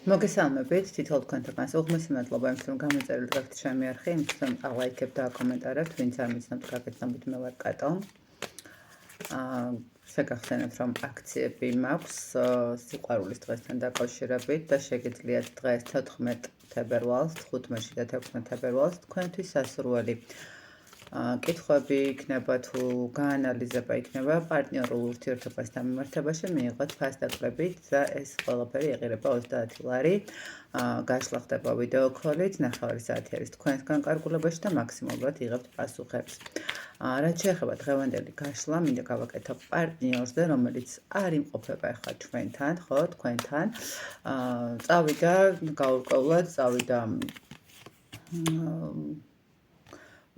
მოგესალმებით, თითოეულ თქვენთაგანს უღმესი მადლობა იმისთვის, რომ გამოწერილ გაქვთ ჩემი არხი, იმისთვის, რომ ალაიქებთ და აკომენტარებთ, ვინც არ მიცნობთ გაგეცნობთ, მე ვარ კატო. შეგახსენებთ, რომ აქციები მაქვს სიყვარულის დღესთან დაკავშირებით და შეგიძლიათ დღეს 14 თებერვალს, 15 და 16 თებერვალს თქვენთვის სასურველი კითხვები იქნება თუ გაანალიზება იქნება პარტნიორულ ურთიერთობასთან მიმართებაში მიიღოთ ფასდაკლებით და ეს ყველაფერი ეღირება 30 ლარი. გაშლა ხდება ვიდეო კოლით, ნახევარი საათი არის თქვენს განკარგულებაში და მაქსიმალურად იღებთ პასუხებს. რაც შეეხება დღევანდელი გაშლა, მინდა გავაკეთო პარტნიორზე, რომელიც არ იმყოფება ახლა ჩვენთან, ხო, თქვენთან. წავიდა გაურკვევლად, წავიდა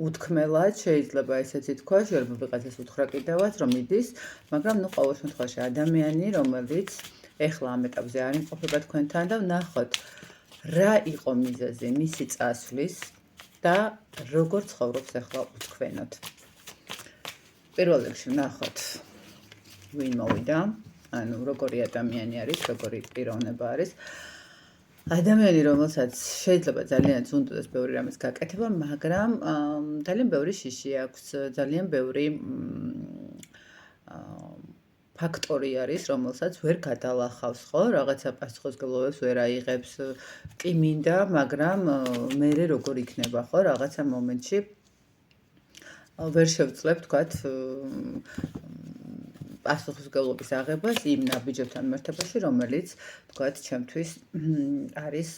უთქმელად, შეიძლება ესეც ითქვა, შეიძლება ვიღაცას უთხრა კიდევაც, რომ მიდის, მაგრამ ყოველ შემთხვევაში ადამიანი, რომელიც ეხლა ამ ეტაპზე არ იმყოფება თქვენთან და ვნახოთ, რა იყო მიზეზი მისი წასვლის და როგორ ცხოვრობს ახლა უთქვენოდ. პირველ რიგში ვნახოთ, ვინ მოვიდა, ანუ როგორი ადამიანი არის, როგორი პიროვნება არის. ადამიანი, რომელსაც შეიძლება ძალიან ზუნდუდეს ბევრი რამის გაკეთება, მაგრამ ძალიან ბევრი შიში აქვს, ძალიან ბევრი ფაქტორი არის, რომელსაც ვერ გადალახავს, ხო? რაღაცა პასუხისმგებლობებს ვერ აიღებს, კი მინდა, მაგრამ მერე როგორ იქნება, ხო? რაღაცა მომენტში ვერ შევძლებ, თქვათ, პასუხისმგებლობის აღებას იმ ნაბიჯებთან მიმართებაში, რომელიც, თქვათ, ჩემთვის არის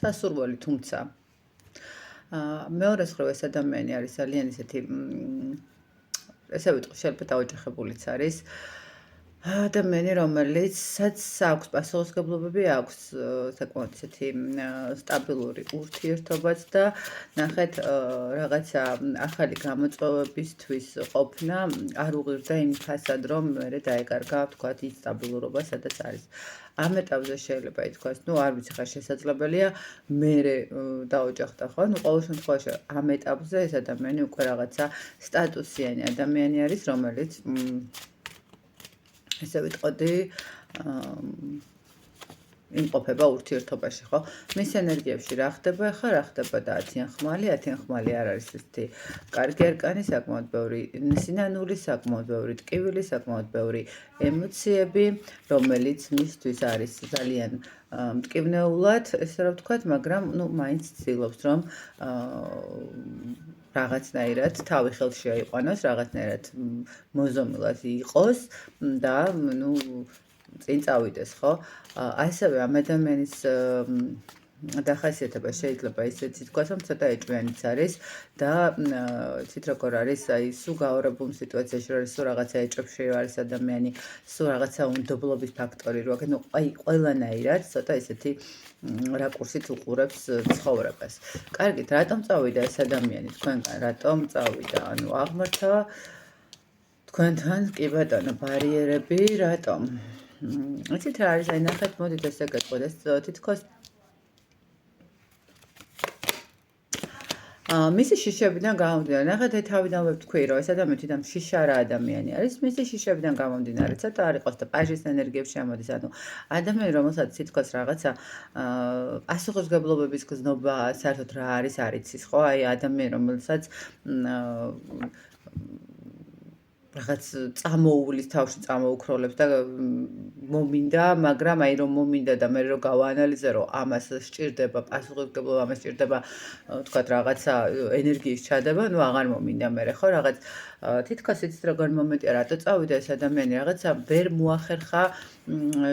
სასურველი, თუმცა მეორე მხრივ ეს ადამიანი არის ძალიან ისეთი ესე ვიტყვი, შეიძლება დაოჯახებულიც არის. ადამიანი, რომელიცაც აქვს პასუხისმგებლობები, აქვს საკმაოდ ისეთი სტაბილური ურთიერთობაც და ნახეთ, რაღაცა ახალი გამოწვევებისთვის ყოფნა არ უღირდა იმ ფასად, რომ მერე დაეკარგა, თქვათ, ის სტაბილურობა, სადაც არის. ამ ეტაპზე შეიძლება ითქვას, არ ვიცი, ხა შესაძლებელია მერე დაოჯახდა, ხო? ყოველ შემთხვევაში ამ ეტაპზე ეს ადამიანი უკვე რაღაცა სტატუსიანი ადამიანი არის, რომელიც ესე ვიტყოდი, იმყოფება ურთიერთობაში, ხო? მის ენერგიებში რა ხდება ახლა, რა ხდება და 10-იან ხმალი არ არის ესეთი კარგი არკანი, საკმაოდ ბევრი სინანული, საკმაოდ ბევრი ტკივილი, საკმაოდ ბევრი ემოციები, რომელიც მისთვის არის ძალიან მტკივნეულად, ესე რომ ვთქვათ, მაგრამ მაინც ცდილობს, რომ რაღაცნაირად თავი ხელში აიყვანოს, რაღაცნაირად მოზომილად იყოს და წინ წავიდეს, ხო? ასევე ამ ადამიანის დახასიათება შეიძლება ისეც ითქვას, რომ ცოტა ეჭვიანიც არის და იცით როგორ არის, სულ გაორებულ სიტუაციაში არის, სულ რაღაცა ეჭვებში არის ადამიანი, სულ რაღაცა უნდობლობის ფაქტორი რო აქვს, ყველანაირად ცოტა ისეთი რაკურსით უყურებს ცხოვრებას. კარგით, რატომ წავიდა ეს ადამიანი თქვენგან? რატომ წავიდა? ანუ აღმართა თქვენთან, კი ბატონო, ბარიერები, რატომ? იცით რა არის, ნახეთ, მოდით ესე გეტყვით, ეს თითქოს მისი შიშებიდან გამომდინარე, ნახეთ, თავიდან ვთქვი, რომ ეს ადამიანი თვითონ შიშარა ადამიანი არის, მისი შიშებიდან გამომდინარე, ცოტა არ იყოს და პაჟის ენერგიებში ამოდის, ანუ ადამიანი, რომელსაც თითქოს რაღაცა პასუხისმგებლობების გზნობა, საერთოდ რა არის, არ იცის, ხო? აი ადამიანი, რომელსაც რაღაც წამოუვლის თავში წამოუქროლებს და მომინდა, მაგრამ აი რომ მომინდა და მე რომ გავაანალიზე, რომ ამას სჭირდება პასუხისმგებლობა, ამას სჭირდება, თქვათ, რაღაცა ენერგიის ჩადება, აღარ მომინდა მე, ხო, რაღაც თითქოს იცით როგორ მომენტია, რატო წავიდა ეს ადამიანი, რაღაცა ვერ მოახერხა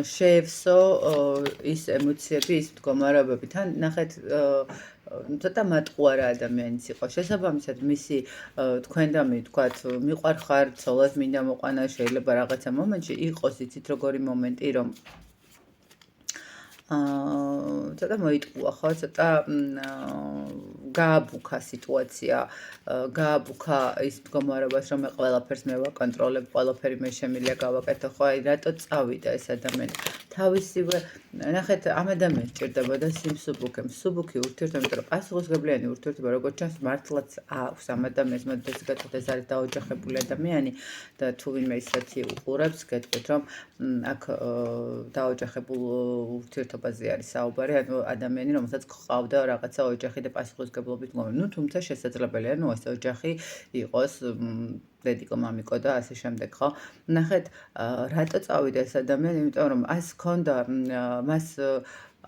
შეევსო ის ემოციები, ის მდგომარეობები. თან ნახეთ, ცოტა მატყუარა ადამიანიც იყო. შესაბამისად, მისი თქვენ და მე, თქვათ, მიყვარხარ, ცოლად მინდა მოყვანა, შეიძლება რაღაცა მომენტში იყოს, იცით როგორი მომენტი, რომ ცოტა მოიტყუა, ხო, ცოტა გააბუქა სიტუაცია, გააბუქა ის მდგომარეობას, რომ მე ყველაფერს მე ვაკონტროლებ, ყველაფერი მე შემიძლია გავაკეთო, ხო, აი რატო წავიდა ეს ადამიანი? თავისივე ნახეთ, ამ ადამიანს ჭირდებოდა სიმსუბუქე, მსუბუქი ურთიერთობა, იმიტომ რომ პასუხისმგებლიანი ურთიერთობა როგორც ჩანს მართლაც აქვს ამ ადამიანს, მოდი გეტყვით, ეს არის დაოჯახებული ადამიანი და თუ ვინმე ისეთი უყურებს, გეტყვით, რომ აქ დაოჯახებულ ურთიერთობაზე არის საუბარი, ანუ ადამიანი, რომელსაც გყავდა რაღაცა ოჯახი და პასუხისმგებლობით მდგომარე. ნუ თუმცა შესაძლებელია, ნუ ეს ოჯახი იყოს დედიკო, მამიკო და ასე შემდეგ, ხო? ნახეთ, რატო წავიდა ეს ადამიანი, იმიტომ რომ მას ჰქონდა მას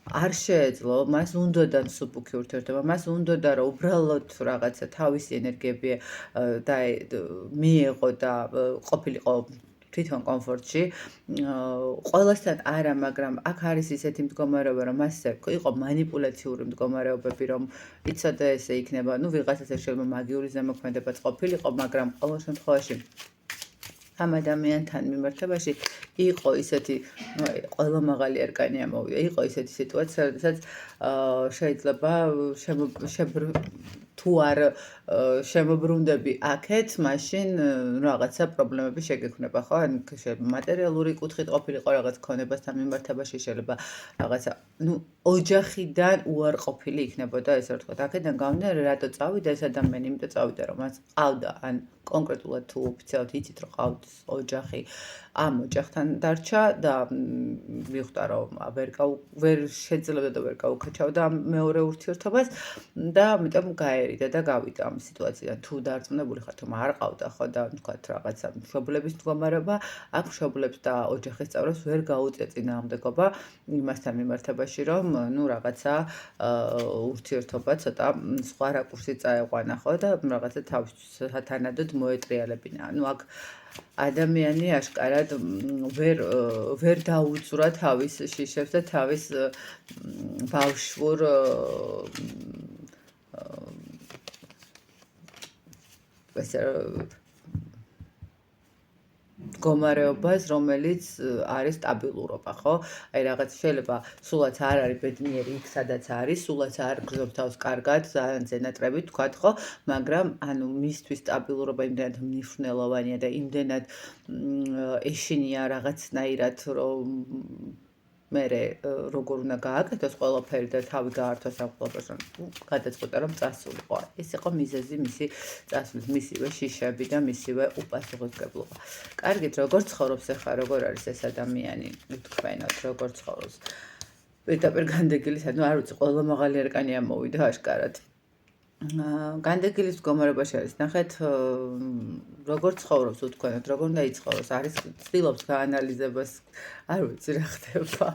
არ შეეძლო, მას უნდოდა მსუბუქი ურთიერთობა, მას უნდოდა რომ უბრალოდ რაღაცა თავისი ენერგიები მიეღო და ყოფილიყო თვითონ კომფორტში. ყველასთან არა, მაგრამ აქ არის ისეთი მდგომარეობა, რომ მასზე იყო მანიპულაციური მდგომარეობები, რომ იცოდა ესე იქნება, ნუ ვიღაცას შეიძლება მაგიური ზემოქმედებაც ყოფილიყო, მაგრამ ყოველ შემთხვევაში ამ ადამიანთან მიმართებაში იყო ისეთი, ნუ ყველა მაღალი არკანი ამოვიდა, იყო ისეთი სიტუაცია, როდესაც შეიძლება თუ არ შემოbrundები აქეთ, მაშინ რაღაცა პრობლემები შეგექმნება, ხო? ან მატერიალური კუთხით ყოფილიყო რაღაც ქონებასთან მიმართებაში, შეიძლება რაღაცა, ნუ ოჯახიდან უარყოფილი იქნებოდა, ესე რომ ვთქვათ. აქედან გამომდინარე, რატო წავიდა ეს ადამიანი, იმიტომ წავიდა, რომ მას ყავდა, ან კონკრეტულად თუ ოფიციალურად იცით, რომ ყავთ ოჯახი, ამ ოჯახთან დარჩა და მიხვდა, რომ ვერ შეძლებდა და ვერ გაუკეჩავდა ამ მეორე ურთიერთობას და ამიტომ გაერიდა და გავიდა ამ სიტუაციიდან. თუ დარწმუნებული ხართ, რომ არ ყავდა, ხო და ვთქვათ რაღაცა მშობლების მდგომარეობა, აქ მშობლებს და ოჯახის წევრებს ვერ გაუწია წინააღმდეგობა იმასთან მიმართებაში, რომ ნუ რაღაცა ურთიერთობა ცოტა სხვა რაკურსით წაეყვანა, ხო და რაღაცა თავის სათანადოდ მოეტრიალებინა. ანუ აქ ადამიანი აშკარად ვერ დაუძვრა თავის შიშებს და თავის ბავშვურ ესე მდგომარეობას, რომელიც არის სტაბილურობა, ხო? აი რაღაც შეიძლება სულაც არ არის ბედნიერი იქ, სადაც არის, სულაც არ გრძნობს თავს კარგად, ძალიან ზენატრებით თქვათ, ხო? მაგრამ ანუ მისთვის სტაბილურობა იმდენად მნიშვნელოვანია და იმდენად ეშინია რაღაცნაირად, რომ მერე როგორ უნდა გააკეთოს ყველაფერი და თავი გაართოს ამ ყველაფერს, რომ გადაწყვეტა რომ წასულიყო. ეს იყო მიზეზი მისი წასვლის, მისივე შიშები და მისივე უპასუხისმგებლობა. კარგით, როგორ ცხოვრობს ახლა, როგორ არის ეს ადამიანი, თქვენოთ, როგორ ცხოვრობს. პირდაპირ განდეგილის, ანუ არ ვიცი, ყველა მაღალი არკანი ამოვიდა აშკარად. განდეგილის მდგომარეობაში არის, ნახეთ, როგორ ცხოვრობს უთქვენოთ, როგორ უნდა იცხოვროს, არის ცდილობს გაანალიზებას, არ ვიცი რა ხდება.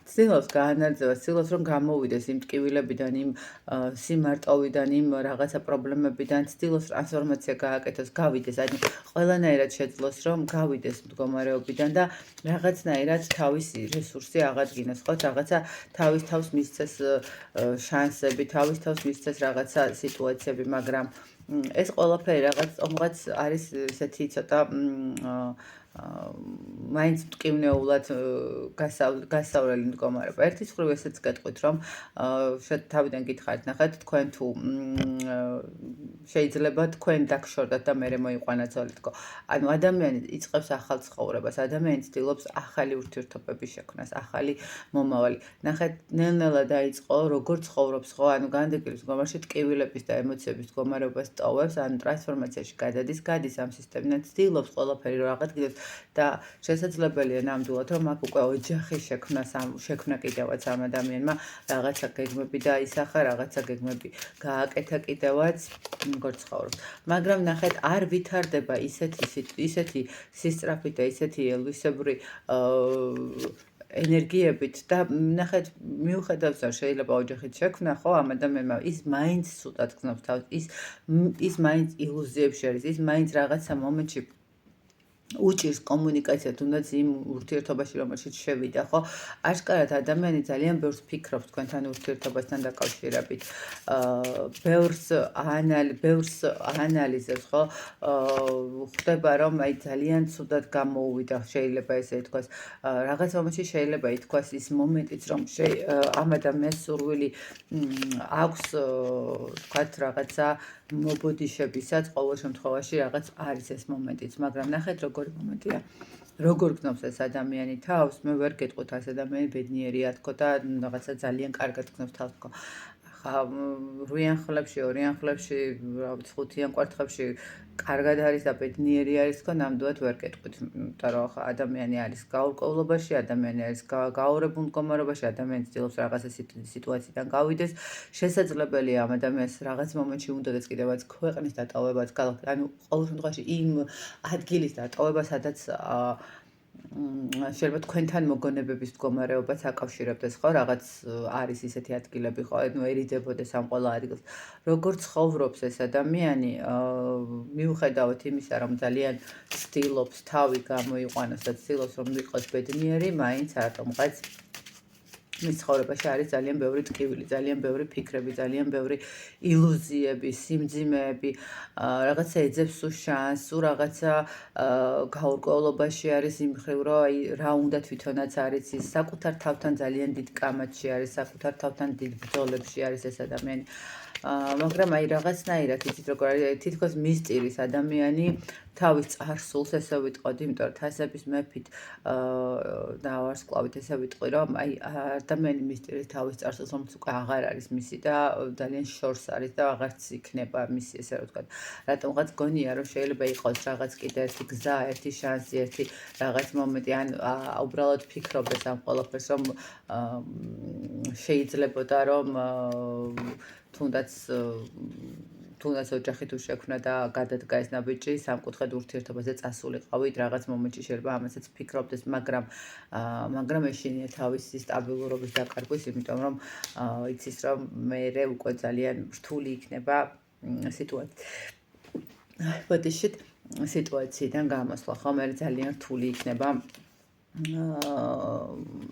ცდილობს გაანალიზებას, ცდილობს რომ გამოვიდეს იმ ტკივილებიდან, იმ სიმარტოვიდან, იმ რაღაცა პრობლემებიდან, ცდილობს ტრანსფორმაცია გააკეთოს, გავიდეს, ანუ ყველანაირად შეძლოს რომ გავიდეს მდგომარეობიდან და რაღაცნაირად თავისი რესურსი აღადგინოს, ხო, რაღაცა თავის თავს მისცეს შანსები, თავის თავს მისცეს რაღაცა სიტუაციები, მაგრამ ეს ყველაფერი რაღაც არის ესეთი ცოტა მაინც მტკივნეულად გასავლელი მდგომარეობა. ერთის მხრივ ესეც გეტყვით, რომ თავიდან გითხარით, ნახეთ, თქვენ თუ შეიძლება თქვენ დაგშორდათ და მერე მოიყვანა ცოლითკო. ანუ ადამიანი იწყებს ახალ ცხოვრებას, ადამიანი ცდილობს ახალი ურთიერთობების შექმნას, ახალი მომავალი. ნახეთ, ნელ-ნელა დაიწყო, როგორ ცხოვრობს, ხო, ანუ განდეგილის მდგომარეობაში ტკივილების და ემოციების მდგომარეობას ტოვებს, ანუ ტრანსფორმაციაში გადის ამ სისტემიდან, ცდილობს ყველაფერი რომ აღადგინოს და შესაძლებელია ნამდვილად რომ აქ უკვე ოჯახის შექმნა კიდევაც ამ ადამიანმა რაღაცა გეგმები დაისახა, რაღაცა გეგმები გააკეთა კიდევაც, როგორ ცხოვრობს. მაგრამ ნახეთ, არ ვითარდება ისეთი სისწრაფით და ისეთი ელვისებრი ენერგიებით და ნახეთ, მიუხედავად შეიძლება ოჯახით შექმნა, ხო, ამ ადამიანმა ის მაინც ცუდად გრძნობს თავს, ის მაინც ილუზიებში არის, ის მაინც რაღაცა მომენტში უჭირს კომუნიკაცია, თუნდაც იმ ურთიერთობაში, რომელშიც შევიდა, ხო? აშკარად ადამიანი ძალიან ბევრს ფიქრობს თქვენთან ურთიერთობასთან დაკავშირებით. ბევრს ანალიზებს, ხო? ხდება, რომ აი ძალიან ცუდად გამოუვიდა, შეიძლება ესე ითქვას. რაღაც მომენტში შეიძლება ითქვას ის მომენტიც, რომ ამ ადამიანს სურვილი აქვს, თქვათ, რაღაცა მობოდიშებისაც, ყოველ შემთხვევაში რაღაც არის ეს მომენტიც, მაგრამ ნახეთ, როგორი მომენტია. როგორ გნობს ეს ადამიანი თავს, მე ვერ გეტყვით ეს ადამიანი ბედნიერია თქო და რაღაცა ძალიან კარგად გნობს თავს თქო. ხა 8-იან ხლებში, 2-იან ხლებში, რა ვიცი 5-იან კვარტხებში კარგად არის და ბედნიერი არის თქო, ნამდვილად ვერ გეტყვით, იმიტომ რომ ხა ადამიანი არის გაურკვევლობაში, ადამიანი არის გაორებულ მდგომარეობაში, ადამიანი ცდილობს რაღაცა სიტუაციიდან გავიდეს. შესაძლებელია ამ ადამიანს რაღაც მომენტში უნდადეს კიდევაც ქვეყნის დატოვებაც, ანუ ყოველ შემთხვევაში იმ ადგილის დატოვება, სადაც შეიძლება თქვენთან მოგონებების მდგომარეობაც აკავშირებდეს, ხო? რაღაც არის ისეთი ადგილები, ხო? ანუ ერიდებოდეს ამ ყველა ადგილს. როგორ ცხოვრობს ეს ადამიანი, მიუხედავად იმისა, რომ ძალიან ცდილობს თავი გამოიყვანოს და ცდილობს რომ იყოს ბედნიერი, მაინც რატომღაც მის ცხოვრებაში არის ძალიან ბევრი ტკივილი, ძალიან ბევრი ფიქრები, ძალიან ბევრი ილუზიები, სიმძიმეები, რაღაცა ეძებს უშანს, თუ რაღაცა გაურკვევლობაში არის იმ მხრივ, რომ აი რა უნდა თვითონაც არ იცის, საკუთარ თავთან ძალიან დიდ კამათში არის, საკუთარ თავთან დიდ ბრძოლებში არის ეს ადამიანი. მაგრამ აი რაღაცნაირად იცით როგორ არის, თითქოს მისტირის ადამიანი თავის წარსულს ესე ვიტყოდი, იმიტომ რომ თასების მეფით და ვარსკვლავით ესე ვიტყვი, რომ აი ადამიანი მისტირის თავის წარსულს, რომელიც უკვე აღარ არის მისი და ძალიან შორს არის და აღარც იქნება მისი, ესე რომ ვთქვათ. რატომღაც გონია, რომ შეიძლება იყოს რაღაც კიდე ერთი გზა, ერთი შანსი, ერთი რაღაც მომენტი, ან უბრალოდ ფიქრობდეს ამ ყველაფერს, რომ შეიძლებოდა რომ თუნდაც ოჯახი თუ შექმნა და გადადგა ეს ნაბიჯი, სამკუთხედ ურთიერთობაზე წასულიყავით, რაღაც მომენტში შეიძლება ამასაც ფიქრობდეს, მაგრამ ეშინია თავისი სტაბილურობის დაკარგვის, იმიტომ რომ იცის, რომ მერე უკვე ძალიან რთული იქნება სიტუაცია. ბოდიშით სიტუაციიდან გამოსვლა, ხო, მერე ძალიან რთული იქნება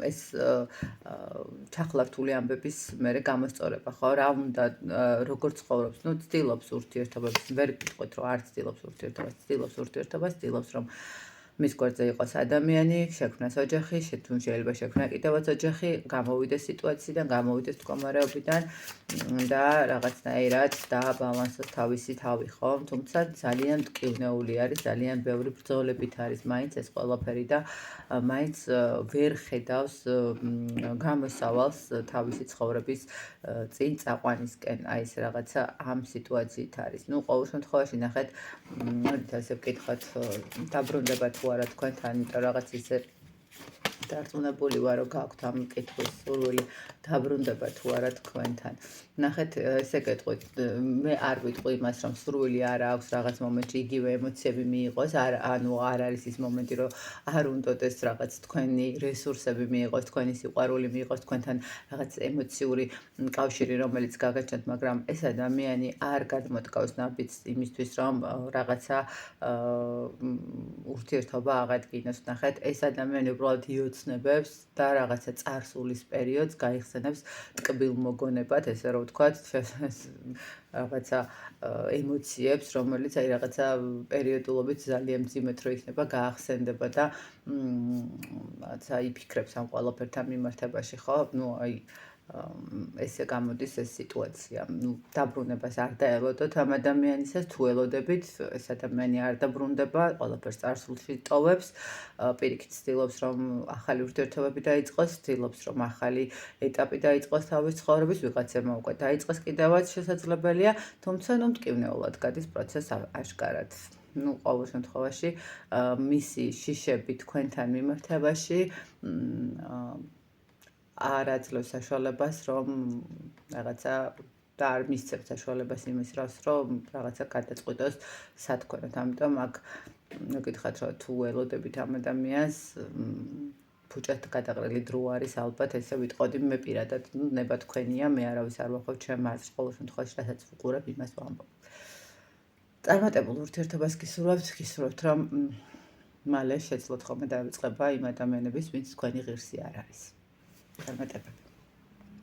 ეს ჩახლართული ამბების მერე გამოსწორება, ხო, რა უნდა როგორ ცხოვრობს, ნუ ცდილობს ურთიერთობებს, ვერ გიტყვით რომ არ ცდილობს ურთიერთობას, ცდილობს რომ მის გვერდზე იყოს ადამიანი, შექმნას ოჯახი, შეიძლება შექმნა კიდევაც ოჯახი, გამოვიდეს სიტუაციიდან, გამოვიდეს მდგომარეობიდან და რაღაცნაირად დააბალანსოს თავისი თავი, ხო? თუმცა ძალიან მტკივნეული არის, ძალიან ბევრი ბრძოლებით არის მაინც ეს ყველაფერი და მაინც ვერ ხედავს გამოსავალს თავისი ცხოვრების წინ წაყვანისკენ, აი ეს რაღაცა ამ სიტუაციით არის. ნუ ყოველ შემთხვევაში ნახეთ, მოდით ასე ვკითხოთ, დაბრუნდება თუ არა თქვენთან, იმიტომ რაღაც ისე დარწმუნებული ვარ, რომ გაქვთ ამ კითხვის სურვილი, დაბრუნდება თუ არა თქვენთან. ნახეთ, ესე გეტყვით, მე არ ვიტყვი იმას, რომ სურვილი არ აქვს რაღაც მომენტში იგივე ემოციები მიიღოს, ანუ არ არის ის მომენტი, რომ არ უნდოდეს რაღაც თქვენი რესურსები მიიღოს, თქვენი სიყვარული მიიღოს, თქვენთან რაღაც ემოციური კავშირი, რომელიც გაგაჩნდათ, მაგრამ ეს ადამიანი არ გადმოდგავს ნაბიჯს იმისთვის, რომ რაღაცა ურთიერთობა აღადგინოს. ნახეთ, ეს ადამიანი უბრალოდ იოცნებებს და რაღაცა წარსულის პერიოდს გაიხსენებს ტკბილ მოგონებად, ესე რომ ვთქვათ, რაღაცა ემოციებს, რომელიც აი რაღაცა პერიოდულობით ძალიან მძიმედ რო იქნება გაახსენდება და რაღაცა იფიქრებს ამ ყველაფერთან მიმართებაში, ხო? ნუ აი ესე გამოდის ეს სიტუაცია. ნუ დაბრუნებას არ დაელოდოთ ამ ადამიანისას, თუ ელოდებით, ეს ადამიანი არ დაბრუნდება, ყველაფერს წარსულში ტოვებს, პირიქით ცდილობს, რომ ახალი ურთიერთობები დაიწყოს, ცდილობს, რომ ახალი ეტაპი დაიწყოს თავის ცხოვრების, ვიღაცებმა უკვე დაიწყოს კიდევაც შესაძლებელია, თუმცა ნუ მტკივნეულად გადის პროცესს აშკარად. ნუ ყოველ შემთხვევაში მისი შიშები თქვენთან მიმართებაში არ აძლევს საშუალებას, რომ რაღაცა და არ მისცემს საშუალებას იმის დროს, რომ რაღაცა გადაწყვიტოს სათქმელად. ამიტომ აქ მოგითხათ, რომ თუ ელოდებით ამ ადამიანს, ფუჭად გადაყრილი დრო არის ალბათ, ესე ვიტყოდი მე პირადად, ნუ ნება თქვენია, მე არავის არ ვახავ ჩემ აზრს, ყოველ შემთხვევაში რასაც ვუყურებ, იმას ვამბობ. წარმატებულ ურთიერთობას გისურვებთ, რომ მალე შეძლოთ ხოლმე დაიწყება იმ ადამიანების, ვინც თქვენი ღირსი არ არის. წარმატებები.